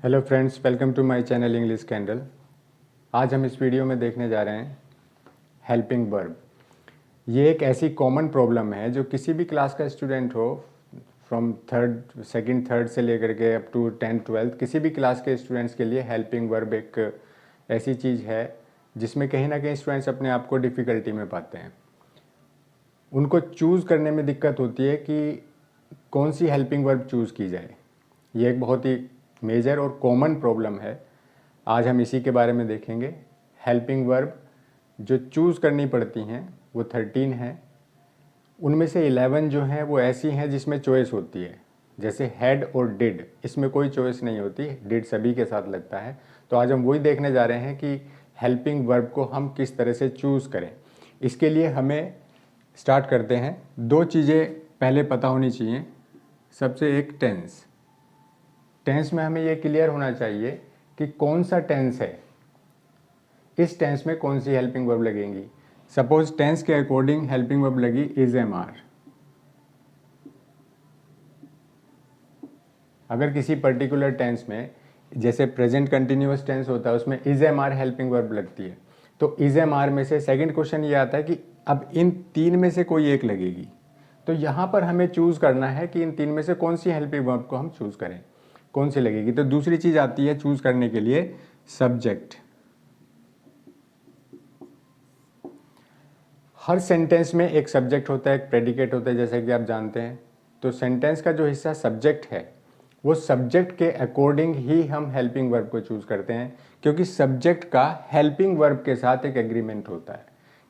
Hello friends, welcome to my channel English Candle. आज हम इस वीडियो में देखने जा रहे हैं हेल्पिंग वर्ब। ये एक ऐसी कॉमन प्रॉब्लम है जो किसी भी क्लास का स्टूडेंट हो, फ्रॉम सेकंड थर्ड से लेकर के अप टू 10th 12th, किसी भी क्लास के स्टूडेंट्स के लिए हेल्पिंग वर्ब एक ऐसी चीज़ है जिसमें कहीं ना कहीं स्टूडेंट्स अपने आप को डिफ़िकल्टी में पाते हैं। उनको चूज़ करने में दिक्कत होती है कि कौन सी हेल्पिंग वर्ब चूज़ की जाए। ये एक बहुत ही मेजर और कॉमन प्रॉब्लम है। आज हम इसी के बारे में देखेंगे। हेल्पिंग वर्ब जो चूज़ करनी पड़ती हैं वो 13 हैं। उनमें से 11 जो हैं वो ऐसी हैं जिसमें चॉइस होती है, जैसे हैड और डिड, इसमें कोई चॉइस नहीं होती, डिड सभी के साथ लगता है। तो आज हम वही देखने जा रहे हैं कि हेल्पिंग वर्ब को हम किस तरह से चूज़ करें। इसके लिए हमें स्टार्ट करते हैं। दो चीज़ें पहले पता होनी चाहिए। सबसे एक टेंस। टेंस में हमें ये क्लियर होना चाहिए कि कौन सा टेंस है, इस टेंस में कौन सी हेल्पिंग वर्ब लगेंगी। सपोज टेंस के अकॉर्डिंग हेल्पिंग वर्ब लगी इज एम आर। अगर किसी पर्टिकुलर टेंस में, जैसे प्रेजेंट कंटिन्यूअस टेंस होता है, उसमें is am are helping verb लगती है, तो इज एम आर में से सेकंड क्वेश्चन ये आता है कि अब इन तीन में से कोई एक लगेगी। तो यहाँ पर हमें चूज़ करना है कि इन तीन में से कौन सी हेल्पिंग वर्ब को हम चूज़ करें, कौन सी लगेगी। तो दूसरी चीज़ आती है चूज़ करने के लिए, सब्जेक्ट। हर सेंटेंस में एक सब्जेक्ट होता है, एक प्रेडिकेट होता है, जैसे कि आप जानते हैं। तो सेंटेंस का जो हिस्सा सब्जेक्ट है, वो सब्जेक्ट के अकॉर्डिंग ही हम हेल्पिंग वर्ब को चूज़ करते हैं, क्योंकि सब्जेक्ट का हेल्पिंग वर्ब के साथ एक एग्रीमेंट होता है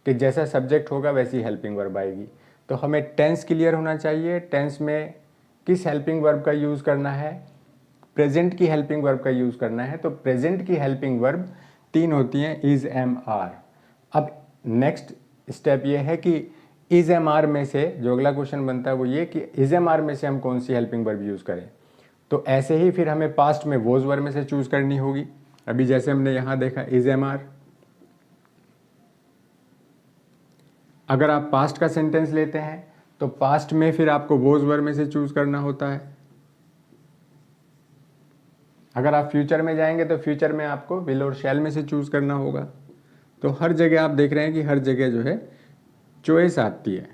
कि जैसा सब्जेक्ट होगा वैसी हेल्पिंग वर्ब आएगी। तो हमें टेंस क्लियर होना चाहिए, टेंस में किस हेल्पिंग वर्ब का यूज़ करना है, प्रेजेंट की हेल्पिंग वर्ब का यूज़ करना है। तो प्रेजेंट की हेल्पिंग वर्ब तीन होती हैं, इज एम आर। अब नेक्स्ट स्टेप ये है कि इज एम आर में से जो अगला क्वेश्चन बनता है वो ये कि इज एम आर में से हम कौन सी हेल्पिंग वर्ब यूज़ करें। तो ऐसे ही फिर हमें पास्ट में वोज वर्ब में से चूज़ करनी होगी। अभी जैसे हमने यहाँ देखा इज एम आर, अगर आप पास्ट का सेंटेंस लेते हैं तो पास्ट में फिर आपको वोज वर्ब में से चूज़ करना होता है। अगर आप फ्यूचर में जाएंगे तो फ्यूचर में आपको विल और शैल में से चूज़ करना होगा। तो हर जगह आप देख रहे हैं कि हर जगह जो है चॉइस आती है।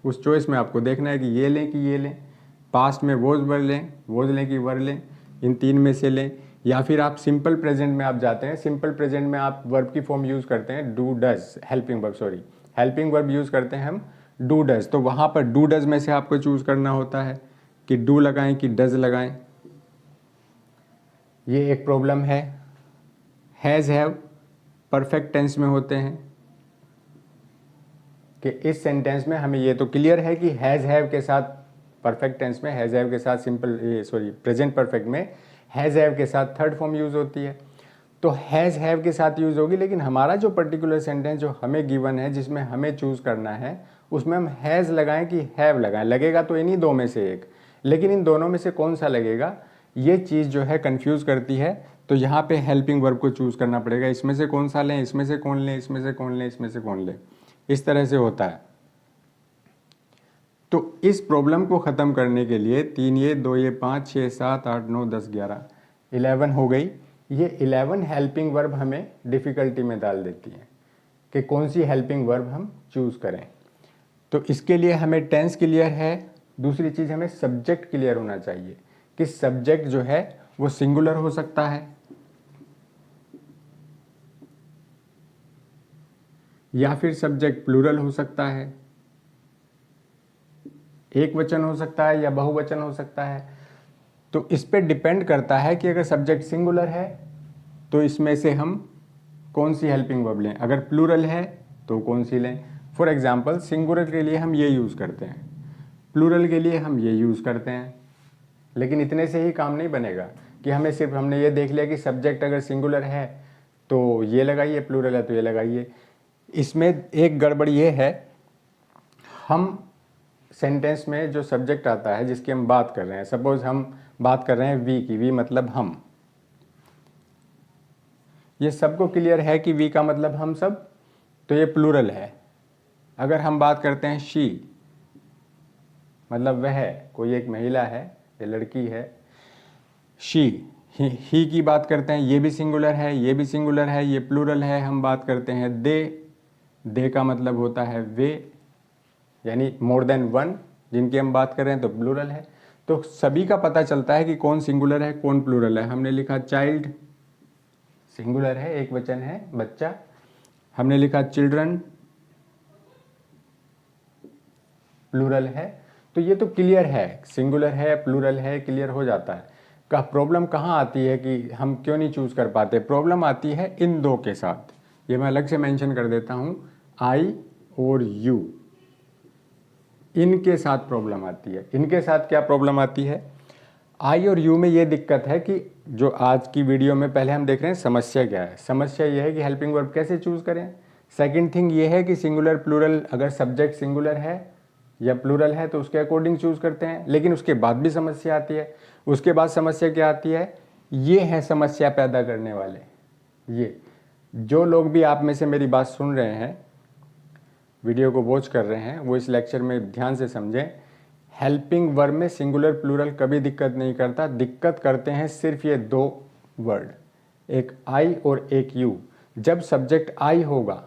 उस चॉइस में आपको देखना है कि ये लें कि ये लें, पास्ट में वोज वर्ब लें, वोज लें कि वर लें, इन तीन में से लें। या फिर आप सिंपल प्रेजेंट में आप जाते हैं, सिंपल प्रेजेंट में आप वर्ब की फॉर्म यूज़ करते हैं do does, helping verb use करते हैं हम डू डज। तो वहाँ पर डू डज में से आपको चूज़ करना होता है कि डू लगाएं कि डज लगाएं। ये एक प्रॉब्लम है। हैज़ हैव परफेक्ट टेंस में होते हैं कि इस सेंटेंस में हमें ये तो क्लियर है कि हैज़ हैव के साथ, परफेक्ट टेंस में हैज़ हैव के साथ प्रेजेंट परफेक्ट में हैज़ हैव के साथ थर्ड फॉर्म यूज़ होती है, तो हैज़ हैव के साथ यूज़ होगी। लेकिन हमारा जो पर्टिकुलर सेंटेंस जो हमें गिवन है, जिसमें हमें चूज़ करना है, उसमें हम हैज़ लगाएं कि हैव लगाएं। लगेगा तो इन्हीं दो में से एक, लेकिन इन दोनों में से कौन सा लगेगा, ये चीज़ जो है कंफ्यूज करती है। तो यहाँ पे हेल्पिंग वर्ब को चूज़ करना पड़ेगा, इसमें से कौन सा लें, इसमें से कौन लें, इसमें से कौन लें, इसमें से कौन लें, इस तरह से होता है। तो इस प्रॉब्लम को ख़त्म करने के लिए 3 ये 2 ये 5 6 7 8 9 10 11 11 हो गई। ये 11 हेल्पिंग वर्ब हमें डिफ़िकल्टी में डाल देती हैं कि कौन सी हेल्पिंग वर्ब हम चूज़ करें। तो इसके लिए हमें टेंस क्लियर है, दूसरी चीज़ हमें सब्जेक्ट क्लियर होना चाहिए कि सब्जेक्ट जो है वो सिंगुलर हो सकता है या फिर सब्जेक्ट प्लूरल हो सकता है, एक वचन हो सकता है या बहुवचन हो सकता है। तो इस पे डिपेंड करता है कि अगर सब्जेक्ट सिंगुलर है तो इसमें से हम कौन सी हेल्पिंग वर्ब लें, अगर प्लूरल है तो कौन सी लें। फॉर एग्जांपल सिंगुलर के लिए हम ये यूज़ करते हैं, प्लूरल के लिए हम ये यूज़ करते हैं। लेकिन इतने से ही काम नहीं बनेगा कि हमें सिर्फ हमने ये देख लिया कि सब्जेक्ट अगर सिंगुलर है तो ये लगाइए, प्लूरल है तो ये लगाइए। इसमें एक गड़बड़ ये है, हम सेंटेंस में जो सब्जेक्ट आता है जिसकी हम बात कर रहे हैं, सपोज हम बात कर रहे हैं वी की, वी मतलब हम, ये सबको क्लियर है कि वी का मतलब हम सब, तो ये प्लूरल है। अगर हम बात करते हैं शी, मतलब वह, कोई एक महिला है, ये लड़की है, शी, ही की बात करते हैं, ये भी सिंगुलर है, ये भी सिंगुलर है, ये प्लूरल है। हम बात करते हैं दे का मतलब होता है वे, यानी मोर देन वन, जिनकी हम बात कर रहे हैं तो प्लूरल है। तो सभी का पता चलता है कि कौन सिंगुलर है कौन प्लूरल है। हमने लिखा चाइल्ड सिंगुलर है, एक वचन है बच्चा। हमने लिखा चिल्ड्रन प्लूरल है। तो ये तो क्लियर है, सिंगुलर है प्लूरल है, क्लियर हो जाता है। का प्रॉब्लम कहाँ आती है कि हम क्यों नहीं चूज कर पाते? प्रॉब्लम आती है इन दो के साथ। ये मैं अलग से मेंशन कर देता हूँ, आई और यू, इनके साथ प्रॉब्लम आती है। इनके साथ क्या प्रॉब्लम आती है? आई और यू में ये दिक्कत है कि जो आज की वीडियो में पहले हम देख रहे हैं समस्या क्या है। समस्या ये है कि हेल्पिंग वर्ब कैसे चूज करें। सेकंड थिंग ये है कि सिंगुलर प्लूरल, अगर सब्जेक्ट सिंगुलर है या प्लूरल है तो उसके अकॉर्डिंग चूज करते हैं, लेकिन उसके बाद भी समस्या आती है। उसके बाद समस्या क्या आती है? ये है समस्या पैदा करने वाले। ये जो लोग भी आप में से मेरी बात सुन रहे हैं, वीडियो को वॉच कर रहे हैं, वो इस लेक्चर में ध्यान से समझें। हेल्पिंग वर्ब में सिंगुलर प्लूरल कभी दिक्कत नहीं करता। दिक्कत करते हैं सिर्फ ये दो वर्ड, एक आई और एक यू। जब सब्जेक्ट आई होगा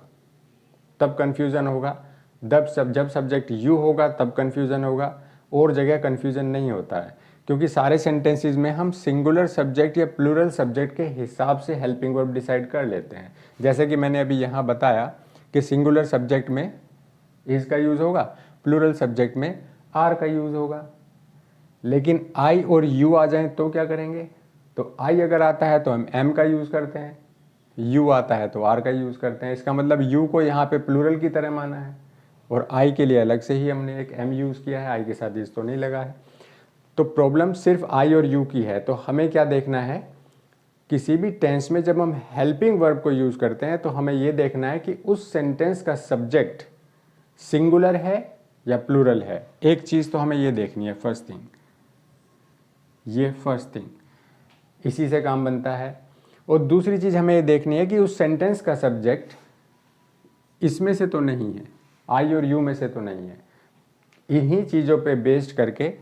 तब कन्फ्यूज़न होगा, जब सब्जेक्ट यू होगा तब कन्फ्यूज़न होगा, और जगह कन्फ्यूज़न नहीं होता है, क्योंकि सारे सेंटेंसेस में हम सिंगुलर सब्जेक्ट या प्लूरल सब्जेक्ट के हिसाब से हेल्पिंग वर्ब डिसाइड कर लेते हैं। जैसे कि मैंने अभी यहाँ बताया कि सिंगुलर सब्जेक्ट में इज का यूज़ होगा, प्लूरल सब्जेक्ट में आर का यूज़ होगा। लेकिन आई और यू आ जाएं तो क्या करेंगे? तो आई अगर आता है तो हम एम का यूज़ करते हैं, यू आता है तो आर का यूज़ करते हैं। इसका मतलब यू को यहाँ पे प्लूरल की तरह माना है, और आई के लिए अलग से ही हमने एक एम यूज़ किया है, आई के साथ इस तो नहीं लगा है। तो प्रॉब्लम सिर्फ आई और यू की है। तो हमें क्या देखना है? किसी भी टेंस में जब हम हेल्पिंग वर्ब को यूज़ करते हैं तो हमें ये देखना है कि उस सेंटेंस का सब्जेक्ट सिंगुलर है या प्लूरल है। एक चीज़ तो हमें ये देखनी है, फर्स्ट थिंग, ये फर्स्ट थिंग, इसी से काम बनता है। और दूसरी चीज़ हमें ये देखनी है कि उस सेंटेंस का सब्जेक्ट इसमें से तो नहीं है, आई और यू में से तो नहीं है। इन्हीं चीज़ों पे बेस्ड करके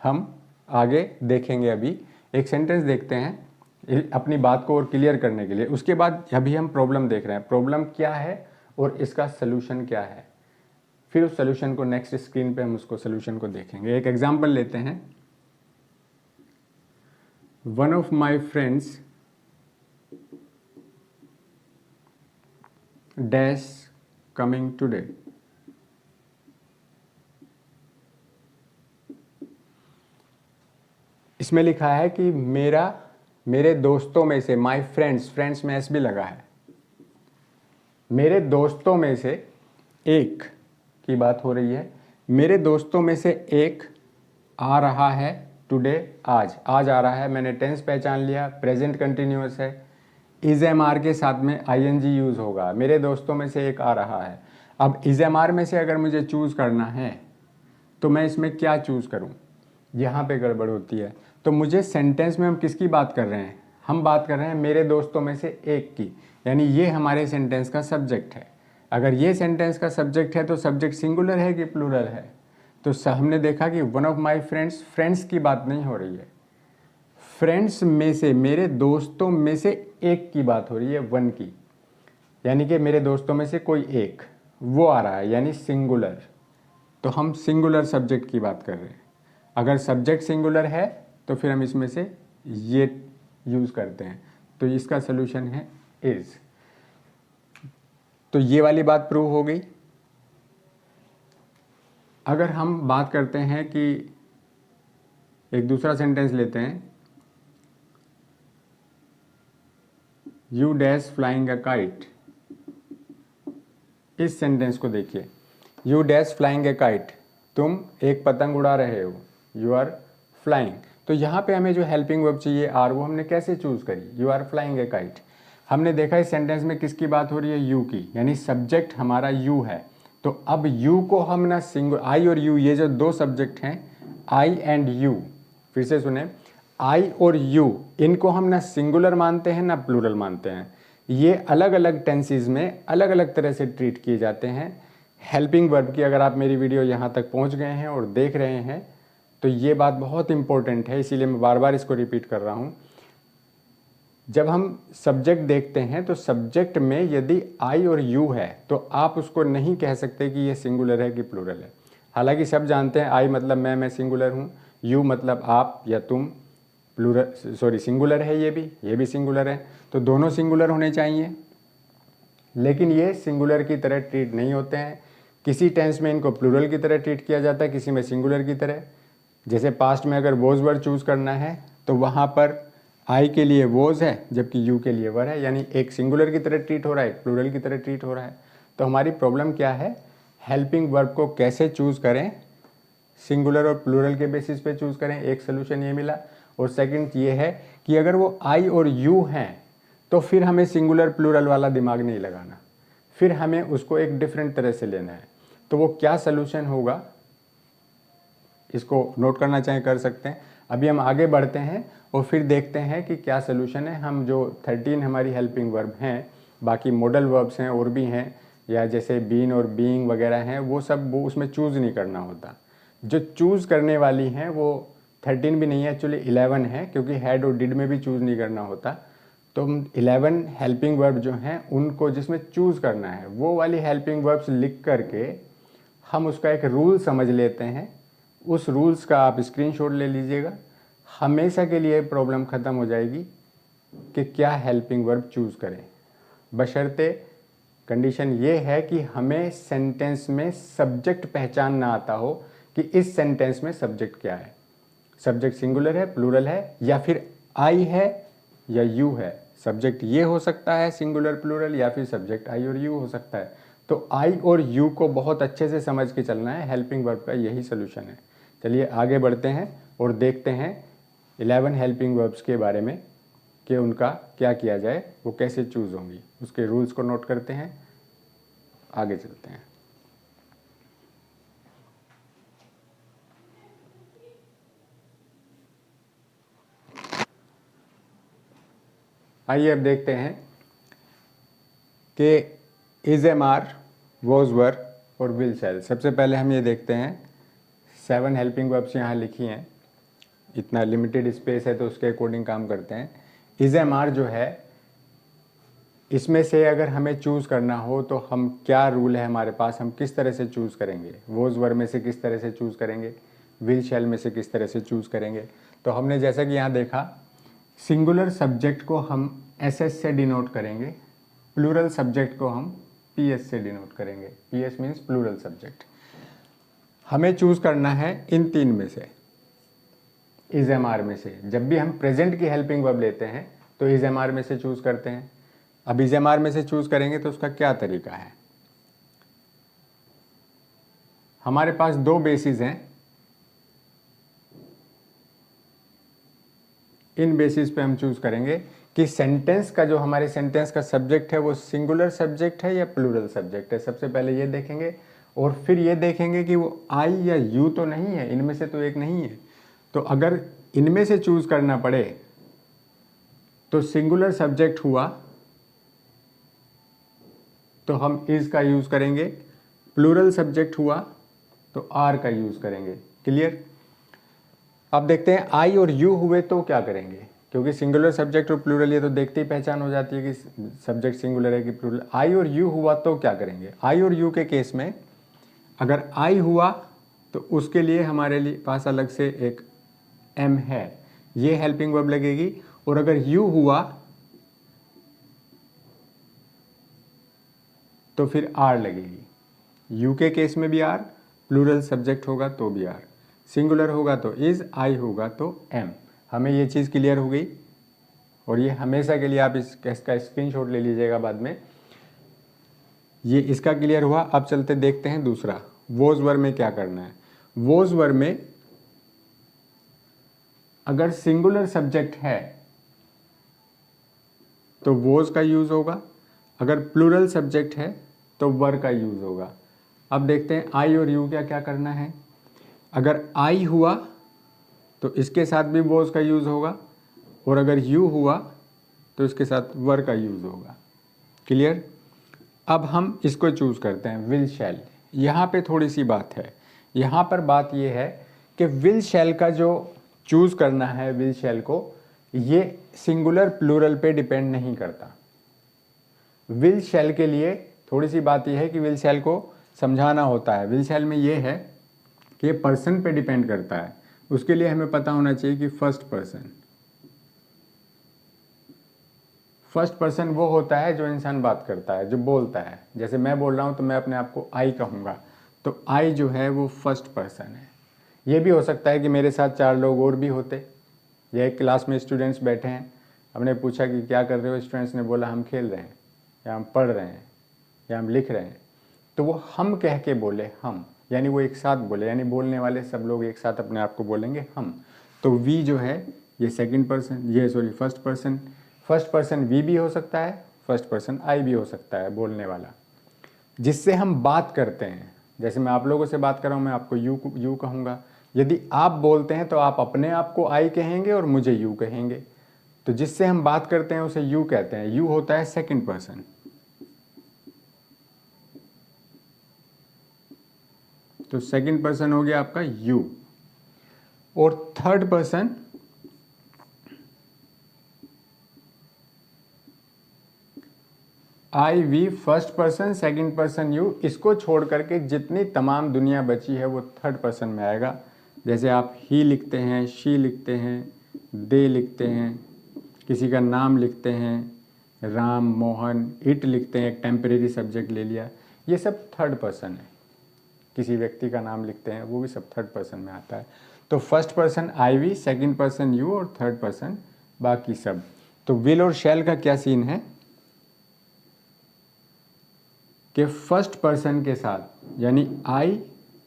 हम आगे देखेंगे। अभी एक सेंटेंस देखते हैं अपनी बात को और क्लियर करने के लिए। उसके बाद अभी हम प्रॉब्लम देख रहे हैं, प्रॉब्लम क्या है और इसका सलूशन क्या है। फिर उस सलूशन को नेक्स्ट स्क्रीन पे हम उसको सलूशन को देखेंगे। एक एग्जांपल लेते हैं, one of my friends dash coming today. इसमें लिखा है कि मेरे दोस्तों में से, माय फ्रेंड्स में एस भी लगा है, मेरे दोस्तों में से एक की बात हो रही है। मेरे दोस्तों में से एक आ रहा है टुडे, आज आ रहा है। मैंने टेंस पहचान लिया, प्रेजेंट कंटिन्यूअस है, इज एम आर के साथ में आईएनजी यूज होगा। मेरे दोस्तों में से एक आ रहा है। अब इज एम आर में से अगर मुझे चूज करना है तो मैं इसमें क्या चूज करूं? यहाँ पे गड़बड़ होती है। तो मुझे सेंटेंस में हम किसकी बात कर रहे हैं? हम बात कर रहे हैं मेरे दोस्तों में से एक की, यानी ये हमारे सेंटेंस का सब्जेक्ट है। अगर ये सेंटेंस का सब्जेक्ट है तो सब्जेक्ट सिंगुलर है कि प्लूरल है? तो हमने देखा कि one of my friends, friends की बात नहीं हो रही है, फ्रेंड्स में से, मेरे दोस्तों में से एक की बात हो रही है, वन की, यानी कि मेरे दोस्तों में से कोई एक वो आ रहा है, यानी सिंगुलर। तो हम सिंगुलर सब्जेक्ट की बात कर रहे हैं। अगर सब्जेक्ट सिंगुलर है तो फिर हम इसमें से ये यूज़ करते हैं। तो इसका सलूशन है इज। तो ये वाली बात प्रूव हो गई। अगर हम बात करते हैं कि एक दूसरा सेंटेंस लेते हैं, you dash flying a kite. इस सेंटेंस को देखिए, you dash flying a kite, तुम एक पतंग उड़ा रहे हो, यू आर फ्लाइंग। तो यहाँ पे हमें जो हेल्पिंग वर्ब चाहिए आर, वो हमने कैसे चूज करी? You are flying a kite. हमने देखा इस सेंटेंस में किसकी बात हो रही है? यू की, यानी सब्जेक्ट हमारा यू है। तो अब यू को हम ना आई और यू, ये जो दो सब्जेक्ट हैं आई एंड यू, फिर से सुने, आई और यू, इनको हम ना सिंगुलर मानते हैं ना प्लूरल मानते हैं। ये अलग अलग टेंसेस में अलग अलग तरह से ट्रीट किए जाते हैं। हेल्पिंग वर्ब की अगर आप मेरी वीडियो यहाँ तक पहुँच गए हैं और देख रहे हैं तो ये बात बहुत इंपॉर्टेंट है, इसीलिए मैं बार बार इसको रिपीट कर रहा हूँ। जब हम सब्जेक्ट देखते हैं तो सब्जेक्ट में यदि आई और यू है तो आप उसको नहीं कह सकते कि ये सिंगुलर है कि प्लूरल है। हालांकि सब जानते हैं आई मतलब मैं सिंगुलर हूँ, यू मतलब आप या तुम प्लूरल सिंगुलर है, ये भी सिंगुलर है, तो दोनों सिंगुलर होने चाहिए। लेकिन ये सिंगुलर की तरह ट्रीट नहीं होते हैं। किसी टेंस में इनको प्लूरल की तरह ट्रीट किया जाता है, किसी में सिंगुलर की तरह। जैसे पास्ट में अगर वोज वर्ड चूज़ करना है तो वहाँ पर आई के लिए वोज है जबकि यू के लिए वर है, यानी एक सिंगुलर की तरह ट्रीट हो रहा है, एक प्लूरल की तरह ट्रीट हो रहा है। तो हमारी प्रॉब्लम क्या है, हेल्पिंग वर्ब को कैसे चूज़ करें, सिंगुलर और प्लूरल के बेसिस पे चूज़ करें। एक सोल्यूशन ये मिला। और सेकंड ये है कि अगर वो आई और यू हैं तो फिर हमें सिंगुलर प्लूरल वाला दिमाग नहीं लगाना, फिर हमें उसको एक डिफरेंट तरह से लेना है। तो वो क्या सोल्यूशन होगा, इसको नोट करना चाहें कर सकते हैं। अभी हम आगे बढ़ते हैं और फिर देखते हैं कि क्या सोल्यूशन है। हम जो 13 हमारी हेल्पिंग वर्ब हैं, बाकी मॉडल वर्ब्स हैं और भी हैं, या जैसे बीन और बीइंग वगैरह हैं, वो सब वो उसमें चूज़ नहीं करना होता। जो चूज़ करने वाली हैं वो 13 भी नहीं है, एक्चुअली 11 है, क्योंकि हैड और डिड में भी चूज़ नहीं करना होता। तो 11 हेल्पिंग वर्ब जो हैं उनको जिसमें चूज़ करना है, वो वाली हेल्पिंग वर्ब्स लिख करके हम उसका एक रूल समझ लेते हैं। उस रूल्स का आप स्क्रीनशॉट ले लीजिएगा, हमेशा के लिए प्रॉब्लम ख़त्म हो जाएगी कि क्या हेल्पिंग वर्ब चूज़ करें। बशर्ते कंडीशन ये है कि हमें सेंटेंस में सब्जेक्ट पहचानना आता हो कि इस सेंटेंस में सब्जेक्ट क्या है, सब्जेक्ट सिंगुलर है, प्लूरल है, या फिर आई है या यू है। सब्जेक्ट ये हो सकता है सिंगुलर प्लूरल, या फिर सब्जेक्ट आई और यू हो सकता है। तो आई और यू को बहुत अच्छे से समझ के चलना है, हेल्पिंग वर्ब का यही सोल्यूशन है। चलिए आगे बढ़ते हैं और देखते हैं 11 हेल्पिंग वर्ब्स के बारे में कि उनका क्या किया जाए, वो कैसे चूज़ होंगी, उसके रूल्स को नोट करते हैं, आगे चलते हैं। आइए अब देखते हैं कि is am are, was were और विल शैल। सबसे पहले हम ये देखते हैं 7 हेल्पिंग वर्ब्स यहाँ लिखी हैं, इतना लिमिटेड स्पेस है तो उसके अकॉर्डिंग काम करते हैं। इज एम आर जो है, इसमें से अगर हमें चूज़ करना हो तो हम क्या रूल है हमारे पास, हम किस तरह से चूज़ करेंगे, वॉज वर में से किस तरह से चूज़ करेंगे, विल शैल में से किस तरह से चूज़ करेंगे। तो हमने जैसा कि यहाँ देखा, सिंगुलर सब्जेक्ट को हम एसएस से डिनोट करेंगे, प्लूरल सब्जेक्ट को हम पीएस से डिनोट करेंगे। PS means plural subject. हमें चूज़ करना है इन 3 में से, इज एम आर में से। जब भी हम प्रेजेंट की हेल्पिंग वर्ब लेते हैं तो इज एम आर में से चूज़ करते हैं। अब इज एम आर में से चूज़ करेंगे तो उसका क्या तरीका है, हमारे पास 2 बेसिस हैं। इन बेसिस पे हम चूज़ करेंगे कि सेंटेंस का जो हमारे सेंटेंस का सब्जेक्ट है वो सिंगुलर सब्जेक्ट है या प्लूरल सब्जेक्ट है। सबसे पहले ये देखेंगे और फिर ये देखेंगे कि वो आई या यू तो नहीं है, इनमें से तो एक नहीं है। तो अगर इनमें से चूज़ करना पड़े तो सिंगुलर सब्जेक्ट हुआ तो हम इज का यूज़ करेंगे, प्लूरल सब्जेक्ट हुआ तो आर का यूज़ करेंगे। क्लियर। अब देखते हैं आई और यू हुए तो क्या करेंगे, क्योंकि सिंगुलर सब्जेक्ट और प्लूरल ये तो देखते ही पहचान हो जाती है कि सब्जेक्ट सिंगुलर है कि प्लूरल। आई और यू हुआ तो क्या करेंगे। आई और यू के केस में अगर आई हुआ तो उसके लिए हमारे लिए पास अलग से एक एम है, ये हेल्पिंग वर्ब लगेगी। और अगर यू हुआ तो फिर आर लगेगी। यू के केस में भी आर, प्लूरल सब्जेक्ट होगा तो भी आर, सिंगुलर होगा तो इज, आई होगा तो एम। हमें ये चीज़ क्लियर हो गई और ये हमेशा के लिए आप इसका स्क्रीनशॉट ले लीजिएगा बाद में। ये इसका क्लियर हुआ। अब चलते देखते हैं दूसरा, वोज वर में क्या करना है। वोज वर में अगर सिंगुलर सब्जेक्ट है तो वोज का यूज़ होगा, अगर प्लूरल सब्जेक्ट है तो वर का यूज़ होगा। अब देखते हैं आई और यू क्या क्या करना है। अगर आई हुआ तो इसके साथ भी वोज का यूज़ होगा, और अगर यू हुआ तो इसके साथ वर का यूज़ होगा। क्लियर। अब हम इसको चूज़ करते हैं विल शैल। यहाँ पे थोड़ी सी बात है, यहाँ पर बात ये है कि विल शैल का जो चूज़ करना है, विल शैल को ये सिंगुलर प्लूरल पे डिपेंड नहीं करता। विल शैल के लिए थोड़ी सी बात यह है कि विल शैल को समझाना होता है। विल शैल में ये है कि ये पर्सन पे डिपेंड करता है। उसके लिए हमें पता होना चाहिए कि फर्स्ट पर्सन वो होता है जो इंसान बात करता है, जो बोलता है। जैसे मैं बोल रहा हूँ तो मैं अपने आप को आई कहूँगा, तो आई जो है वो फर्स्ट पर्सन है। ये भी हो सकता है कि मेरे साथ 4 लोग और भी होते, या एक क्लास में स्टूडेंट्स बैठे हैं, हमने पूछा कि क्या कर रहे हो, स्टूडेंट्स ने बोला हम खेल रहे हैं, या हम पढ़ रहे हैं, या हम लिख रहे हैं। तो वो हम कह के बोले, हम, यानी वो एक साथ बोले, यानी बोलने वाले सब लोग एक साथ अपने आप को बोलेंगे हम। तो वी जो है ये सेकंड पर्सन, ये सॉरी फर्स्ट पर्सन वी भी हो सकता है, फर्स्ट पर्सन आई भी हो सकता है, बोलने वाला जिससे हम बात करते हैं। जैसे मैं आप लोगों से बात कर रहा हूँ, मैं आपको यू कहूँगा। यदि आप बोलते हैं तो आप अपने आप को आई कहेंगे और मुझे यू कहेंगे। तो जिससे हम बात करते हैं उसे यू कहते हैं। यू होता है सेकंड पर्सन। तो सेकंड पर्सन हो गया आपका यू। और third person I we, first person, second person you, इसको छोड़ करके जितनी तमाम दुनिया बची है वो थर्ड पर्सन में आएगा। जैसे आप ही लिखते हैं, शी लिखते हैं, दे लिखते हैं, किसी का नाम लिखते हैं, राम, मोहन, इट लिखते हैं, एक टेम्परेरी सब्जेक्ट ले लिया, ये सब थर्ड पर्सन है। किसी व्यक्ति का नाम लिखते हैं, वो भी सब थर्ड पर्सन में आता है। तो first person I we, second person you और थर्ड पर्सन बाकी सब। तो विल और शैल का क्या सीन है कि फर्स्ट पर्सन के साथ यानी आई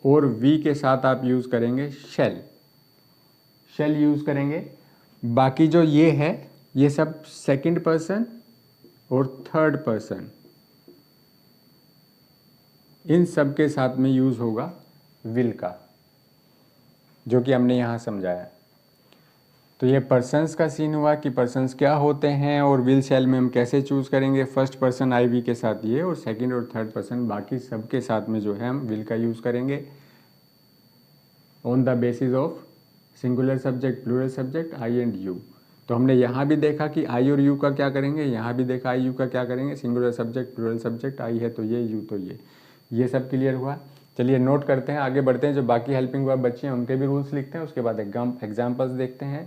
और वी के साथ आप यूज़ करेंगे शेल यूज़ करेंगे। बाकी जो ये है ये सब सेकंड पर्सन और थर्ड पर्सन, इन सब के साथ में यूज़ होगा विल का, जो कि हमने यहाँ समझाया। तो ये पर्सन्स का सीन हुआ कि पर्सन्स क्या होते हैं और विल शैल में हम कैसे चूज़ करेंगे। फर्स्ट पर्सन आई वी के साथ ये, और सेकंड और थर्ड पर्सन बाकी सब के साथ में जो है हम विल का यूज़ करेंगे on the basis of singular subject, plural subject, I and you. तो हमने यहाँ भी देखा कि आई और यू का क्या करेंगे, यहाँ भी देखा आई यू का क्या करेंगे। सिंगुलर सब्जेक्ट, प्लूरल सब्जेक्ट, आई है तो ये, यू तो ये सब क्लियर हुआ। चलिए नोट करते हैं, आगे बढ़ते हैं। जो बाकी हेल्पिंग वर्ब बच्चे हैं उनके भी रूल्स लिखते हैं, उसके बाद एग्जाम्पल्स देखते हैं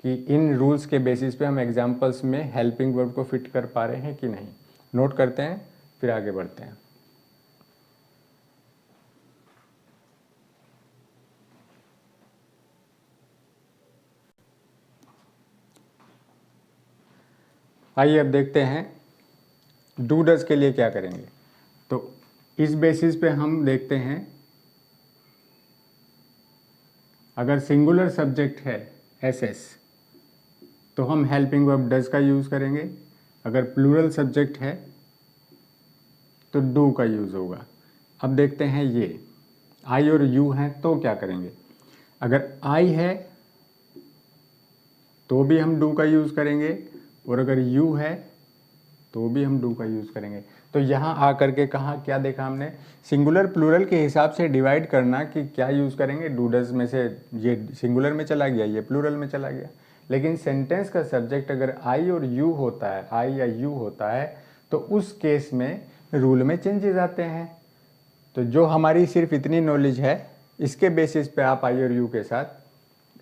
कि इन रूल्स के बेसिस पे हम एग्जाम्पल्स में हेल्पिंग वर्ब को फिट कर पा रहे हैं कि नहीं। नोट करते हैं फिर आगे बढ़ते हैं। आइए अब देखते हैं डू डज के लिए क्या करेंगे। तो इस बेसिस पे हम देखते हैं, अगर सिंगुलर सब्जेक्ट है एसएस तो हम हेल्पिंग वर्ब डज का यूज़ करेंगे। अगर प्लूरल सब्जेक्ट है तो डू का यूज़ होगा। अब देखते हैं ये आई और यू हैं तो क्या करेंगे। अगर आई है तो भी हम डू का यूज़ करेंगे, और अगर यू है तो भी हम डू का यूज़ करेंगे। तो यहाँ आकर के कहा क्या देखा हमने, सिंगुलर प्लूरल के हिसाब से डिवाइड करना कि क्या यूज़ करेंगे। डू डज में से ये सिंगुलर में चला गया, ये प्लूरल में चला गया। लेकिन सेंटेंस का सब्जेक्ट अगर आई और यू होता है, आई या यू होता है, तो उस केस में रूल में चेंजेस आते हैं। तो जो हमारी सिर्फ इतनी नॉलेज है, इसके बेसिस पे आप आई और यू के साथ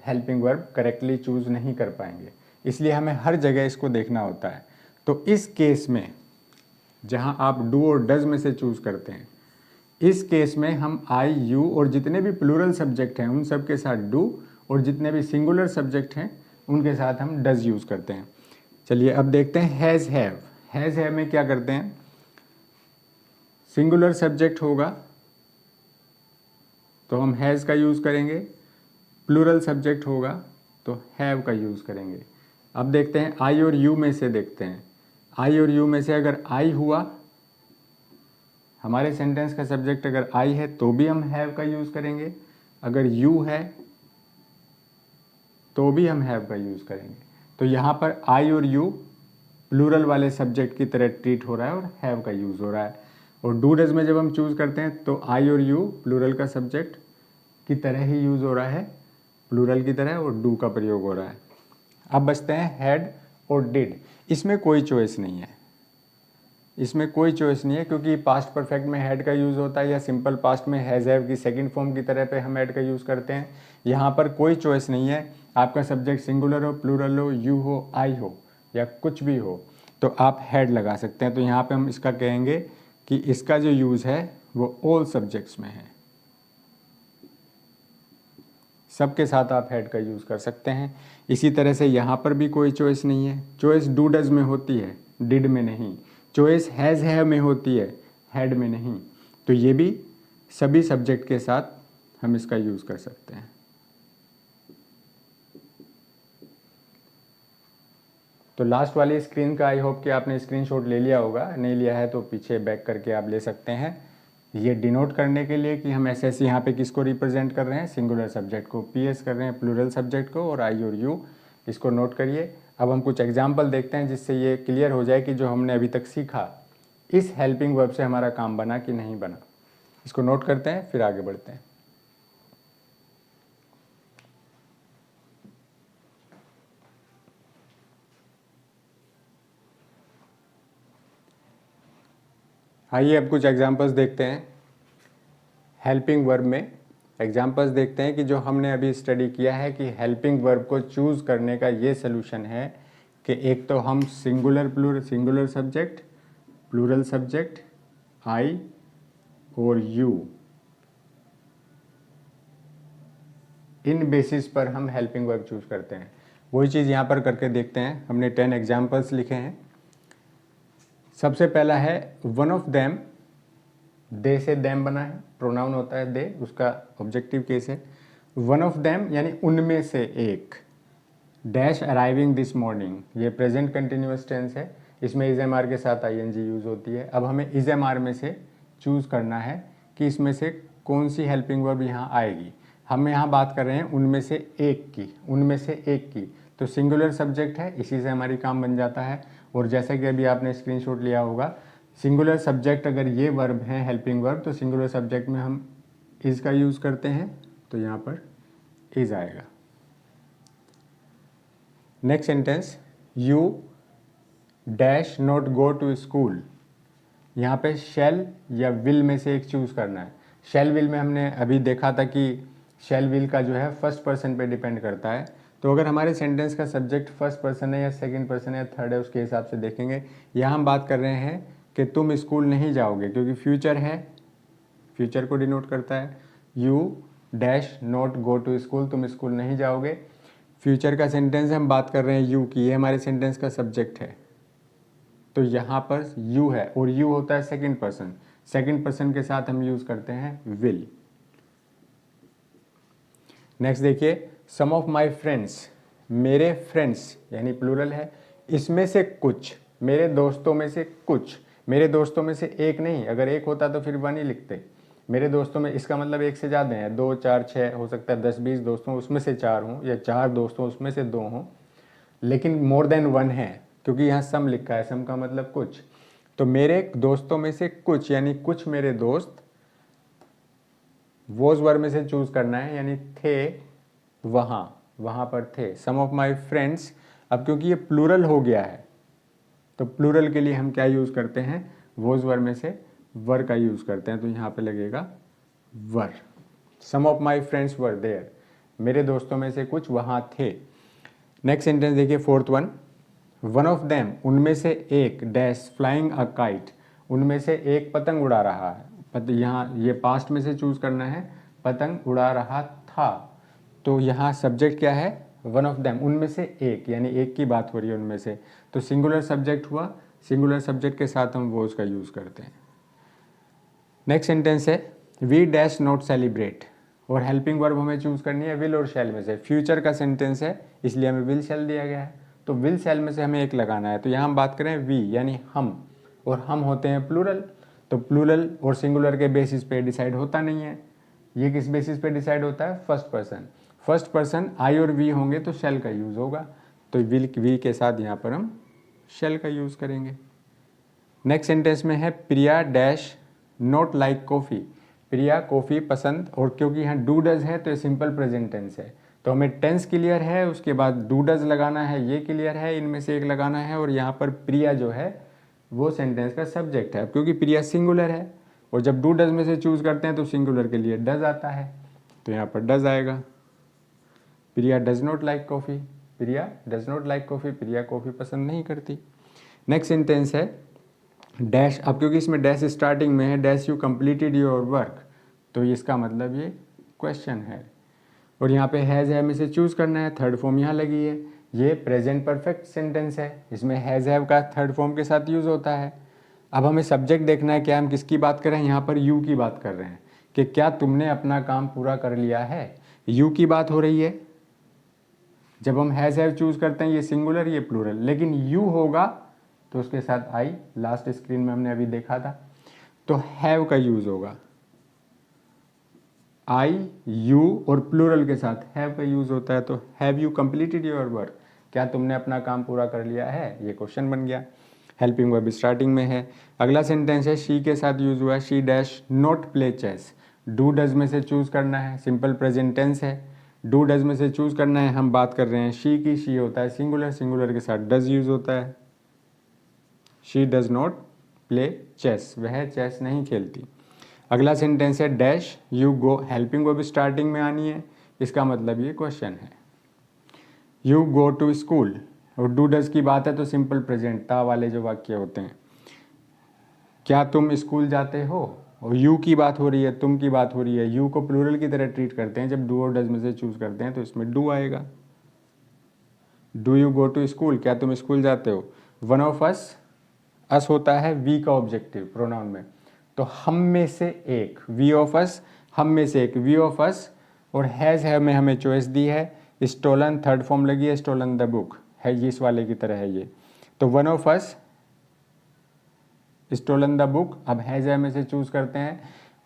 हेल्पिंग वर्ब करेक्टली चूज़ नहीं कर पाएंगे। इसलिए हमें हर जगह इसको देखना होता है। तो इस केस में जहाँ आप डू और डज में से चूज़ करते हैं, इस केस में हम आई, यू और जितने भी प्लूरल सब्जेक्ट हैं उन सब के साथ डू, और जितने भी सिंगुलर सब्जेक्ट हैं उनके साथ हम डज यूज़ करते हैं। चलिए अब देखते हैं हैज़ हैव। हैज़ हैव में क्या करते हैं, सिंगुलर सब्जेक्ट होगा तो हम हैज़ का यूज़ करेंगे, प्लूरल सब्जेक्ट होगा तो हैव का यूज़ करेंगे। अब देखते हैं आई और यू में से, देखते हैं आई और यू में से अगर आई हुआ, हमारे सेंटेंस का सब्जेक्ट अगर आई है तो भी हम हैव का यूज़ करेंगे, अगर यू है तो भी हम हैव का यूज़ करेंगे। तो यहाँ पर आई और यू प्लूरल वाले सब्जेक्ट की तरह ट्रीट हो रहा है और हैव का यूज़ हो रहा है। और डू डज में जब हम चूज़ करते हैं तो आई और यू प्लूरल का सब्जेक्ट की तरह ही यूज़ हो रहा है, प्लूरल की तरह, और डू का प्रयोग हो रहा है। अब बचते हैं हैड और डिड। इसमें कोई चॉइस नहीं है, इसमें कोई चॉइस नहीं है, क्योंकि पास्ट परफेक्ट में हैड का यूज़ होता है या सिंपल पास्ट में हैज़ हैव की सेकंड फॉर्म की तरह पे हम हैड का यूज़ करते हैं। यहाँ पर कोई चॉइस नहीं है, आपका सब्जेक्ट सिंगुलर हो, प्लूरल हो, यू हो, आई हो या कुछ भी हो तो आप हैड लगा सकते हैं। तो यहाँ पे हम इसका कहेंगे कि इसका जो यूज़ है वो ऑल सब्जेक्ट्स में है, सबके साथ आप हैड का यूज़ कर सकते हैं। इसी तरह से यहाँ पर भी कोई चॉइस नहीं है, चॉइस डू डज में होती है, डिड में नहीं। चॉइस हैज़ हैव में होती है, हैड में नहीं। तो ये भी सभी सब्जेक्ट के साथ हम इसका यूज़ कर सकते हैं। तो लास्ट वाली स्क्रीन का आई होप कि आपने स्क्रीनशॉट ले लिया होगा, नहीं लिया है तो पीछे बैक करके आप ले सकते हैं। ये डिनोट करने के लिए कि हम ऐसे यहाँ पे किसको रिप्रेजेंट कर रहे हैं, सिंगुलर सब्जेक्ट को, पीएस कर रहे हैं प्लूरल सब्जेक्ट को, और आई और यू, इसको नोट करिए। अब हम कुछ एग्जाम्पल देखते हैं जिससे ये क्लियर हो जाए कि जो हमने अभी तक सीखा इस हेल्पिंग वर्ब से हमारा काम बना कि नहीं बना। इसको नोट करते हैं फिर आगे बढ़ते हैं। आइए अब कुछ एग्जांपल्स देखते हैं हेल्पिंग वर्ब में। एग्जांपल्स देखते हैं कि जो हमने अभी स्टडी किया है कि हेल्पिंग वर्ब को चूज़ करने का ये सलूशन है कि एक तो हम सिंगुलर सब्जेक्ट, प्लूरल सब्जेक्ट, आई और यू, इन बेसिस पर हम हेल्पिंग वर्ब चूज़ करते हैं। वही चीज़ यहाँ पर करके देखते हैं। हमने 10 एग्जांपल्स लिखे हैं। सबसे पहला है वन ऑफ देम, दे से देम बना है, प्रोनाउन होता है दे, उसका ऑब्जेक्टिव केस है। वन ऑफ देम यानी उनमें से एक, डैश अराइविंग दिस मॉर्निंग, ये प्रेजेंट कंटिन्यूअस टेंस है, इसमें इज एम आर के साथ आईएनजी यूज़ होती है। अब हमें इज एम आर में से चूज़ करना है कि इसमें से कौन सी हेल्पिंग वर्ब यहाँ आएगी। हम यहाँ बात कर रहे हैं उनमें से एक की, उनमें से एक की, तो सिंगुलर सब्जेक्ट है, इसी से हमारी काम बन जाता है। और जैसे कि अभी आपने स्क्रीनशॉट लिया होगा, सिंगुलर सब्जेक्ट अगर ये वर्ब है हेल्पिंग वर्ब, तो सिंगुलर सब्जेक्ट में हम इज़ का यूज़ करते हैं, तो यहाँ पर इज़ आएगा। Next sentence, you dash not go to school, यहाँ पे शैल या विल में से एक चूज़ करना है। शैल विल में हमने अभी देखा था कि शैल विल का जो है फर्स्ट पर्सन पे डिपेंड करता है। तो अगर हमारे सेंटेंस का सब्जेक्ट फर्स्ट पर्सन है या सेकंड पर्सन है या थर्ड है, उसके हिसाब से देखेंगे। यहाँ हम बात कर रहे हैं कि तुम स्कूल नहीं जाओगे, क्योंकि फ्यूचर है, फ्यूचर को डिनोट करता है। You dash not go to school, तुम स्कूल नहीं जाओगे। फ्यूचर का सेंटेंस है, हम बात कर रहे हैं यू की, ये हमारे सेंटेंस का सब्जेक्ट है, तो यहाँ पर यू है और यू होता है सेकंड पर्सन। सेकंड पर्सन के साथ हम यूज़ करते हैं विल। नेक्स्ट देखिए, सम ऑफ माई फ्रेंड्स, मेरे फ्रेंड्स यानी प्लूरल है, इसमें से कुछ, मेरे दोस्तों में से कुछ, मेरे दोस्तों में से एक नहीं, अगर एक होता तो फिर वन ही लिखते। मेरे दोस्तों में, इसका मतलब एक से ज़्यादा है, 2 4 6 हो सकता है, 10 20 दोस्तों उसमें से 4 हों, या 4 दोस्तों उसमें से 2 हों, लेकिन मोर देन वन है, क्योंकि यहाँ सम लिखा है, सम का मतलब कुछ। तो मेरे दोस्तों में से कुछ यानी कुछ मेरे दोस्त, वोज वर्ब में से चूज करना है, यानी थे वहाँ पर थे। सम ऑफ माई फ्रेंड्स, अब क्योंकि ये प्लूरल हो गया है तो प्लूरल के लिए हम क्या यूज़ करते हैं, वोज वर्ब में से वर का यूज़ करते हैं, तो यहाँ पे लगेगा were. Some of my friends were there, मेरे दोस्तों में से कुछ वहाँ थे। नेक्स्ट सेंटेंस देखिए, फोर्थ वन ऑफ देम, उनमें से एक, डैश फ्लाइंग अ काइट, उनमें से एक पतंग उड़ा रहा है। यहाँ ये पास्ट में से चूज करना है, पतंग उड़ा रहा था, तो यहाँ सब्जेक्ट क्या है, वन ऑफ देम, उनमें से एक, यानी एक की बात हो रही है उनमें से, तो सिंगुलर सब्जेक्ट हुआ, सिंगुलर सब्जेक्ट के साथ हम वोज का यूज़ करते हैं। नेक्स्ट सेंटेंस है, वी डैश नॉट सेलिब्रेट, और हेल्पिंग वर्ब हमें चूज करनी है विल और शैल में से। फ्यूचर का सेंटेंस है इसलिए हमें विल शैल दिया गया है, तो विल शैल में से हमें एक लगाना है। तो यहाँ हम बात करें वी यानी हम, और हम होते हैं प्लूरल, तो प्लूरल और सिंगुलर के बेसिस पे डिसाइड होता नहीं है। ये किस बेसिस पे डिसाइड होता है, फर्स्ट पर्सन। फर्स्ट पर्सन आई और वी होंगे तो शैल का यूज़ होगा, तो विल वी के साथ यहाँ पर हम शैल का यूज़ करेंगे। नेक्स्ट सेंटेंस में है, Priya dash not like coffee, Priya coffee पसंद, और क्योंकि यहाँ डू डज है तो ये सिंपल प्रेजेंट टेंस है, तो हमें टेंस क्लियर है, उसके बाद डू डज लगाना है, ये क्लियर है, इनमें से एक लगाना है, और यहाँ पर प्रिया जो है वो सेंटेंस का सब्जेक्ट है, क्योंकि प्रिया सिंगुलर है, और जब डू डज में से चूज़ करते हैं तो सिंगुलर के लिए डज आता है, तो यहाँ पर डज आएगा। Priya does not like coffee, Priya does not like coffee, Priya coffee पसंद नहीं करती। नेक्स्ट सेंटेंस है डैश, अब क्योंकि इसमें डैश स्टार्टिंग में है, dash you completed your work, तो इसका मतलब ये क्वेश्चन है। और यहाँ पे हैज़ है में से चूज़ करना है, थर्ड फॉर्म यहाँ लगी है, ये प्रेजेंट परफेक्ट सेंटेंस है, इसमें हैज़ हैव का थर्ड फॉर्म के साथ यूज़ होता है। अब हमें सब्जेक्ट देखना है, क्या हम किसकी बात कर रहे हैं, यहाँ पर यू की बात कर रहे हैं कि क्या तुमने अपना काम पूरा कर लिया है, यू की बात हो रही है। जब हम हैज़ हैव चूज़ करते हैं ये सिंगुलर ये प्लूरल, लेकिन यू होगा तो उसके साथ आई, लास्ट स्क्रीन में हमने अभी देखा था, तो हैव का यूज़ होगा, आई यू और प्लूरल के साथ हैव का यूज़ होता है, तो have you completed your work, क्या तुमने अपना काम पूरा कर लिया है, ये क्वेश्चन बन गया। हेल्पिंग वर्ब स्टार्टिंग में है। अगला सेंटेंस है शी के साथ यूज़ हुआ है, she dash not play chess, do does में से चूज़ करना है, सिंपल प्रेजेंट टेंस है, डू डज में से चूज़ करना है, हम बात कर रहे हैं शी की, शी होता है सिंगुलर, सिंगुलर के साथ डज यूज़ होता है, she does not play chess, वह चेस नहीं खेलती। अगला सेंटेंस है dash you go, helping verb starting में आनी है, इसका मतलब ये क्वेश्चन है। यू गो टू स्कूल, और डू डज की बात है तो सिंपल प्रेजेंट ता वाले जो वाक्य होते हैं, क्या तुम स्कूल जाते हो, और यू की बात हो रही है, तुम की बात हो रही है, यू को प्लूरल की तरह ट्रीट करते हैं जब डू और डज में से चूज करते हैं, तो इसमें डू आएगा। Do you go to school, क्या तुम स्कूल जाते हो। वन ऑफ अस होता है वी का ऑब्जेक्टिव प्रोनाउन में, तो हम में से एक, वी ऑफ अस, हम में से एक, वी ऑफ अस, और हैज़ है में हमें चॉइस दी है, स्टोलन थर्ड फॉर्म लगी है, स्टोलन द बुक है, ये इस वाले की तरह है ये, तो one of us stolen the book. अब हैज़ है में से चूज करते हैं,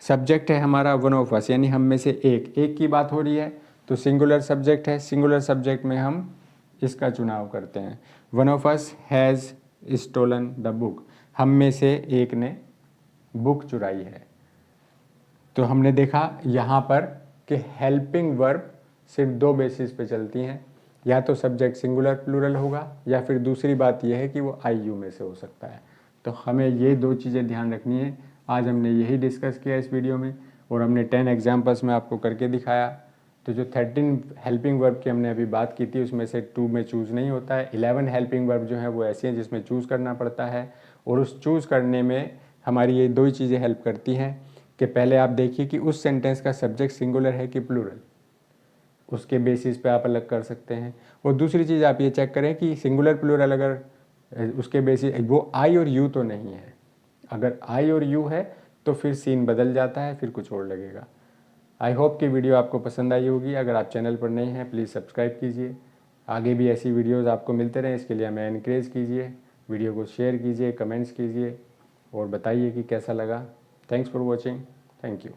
सब्जेक्ट है हमारा वन ऑफ अस, यानी हम में से एक, एक की बात हो रही है तो सिंगुलर सब्जेक्ट है, सिंगुलर सब्जेक्ट में हम इसका चुनाव करते हैं, one of us has stolen the book, हम में से एक ने बुक चुराई है। तो हमने देखा यहाँ पर कि हेल्पिंग वर्ब सिर्फ दो बेसिस पे चलती हैं, या तो सब्जेक्ट सिंगुलर प्लूरल होगा, या फिर दूसरी बात यह है कि वो आई यू में से हो सकता है। तो हमें ये दो चीज़ें ध्यान रखनी है। आज हमने यही डिस्कस किया इस वीडियो में, और हमने 10 एग्जाम्पल्स में आपको करके दिखाया। तो जो 13 हेल्पिंग वर्ब की हमने अभी बात की थी उसमें से 2 में चूज़ नहीं होता है, 11 हेल्पिंग वर्ब जो है वो ऐसी हैं जिसमें चूज़ करना पड़ता है, और उस चूज़ करने में हमारी ये दो ही चीज़ें हेल्प करती हैं कि पहले आप देखिए कि उस सेंटेंस का सब्जेक्ट सिंगुलर है कि प्लूरल, उसके बेसिस पे आप अलग कर सकते हैं। और दूसरी चीज़ आप ये चेक करें कि सिंगुलर प्लूरल अगर उसके बेसिस वो आई और यू तो नहीं है, अगर आई और यू है तो फिर सीन बदल जाता है, फिर कुछ और लगेगा। आई होप कि वीडियो आपको पसंद आई होगी। अगर आप चैनल पर नए हैं प्लीज़ सब्सक्राइब कीजिए, आगे भी ऐसी वीडियोस आपको मिलते रहें इसके लिए हमें एनकरेज कीजिए, वीडियो को शेयर कीजिए, कमेंट्स कीजिए और बताइए कि कैसा लगा। Thanks for watching, thank you.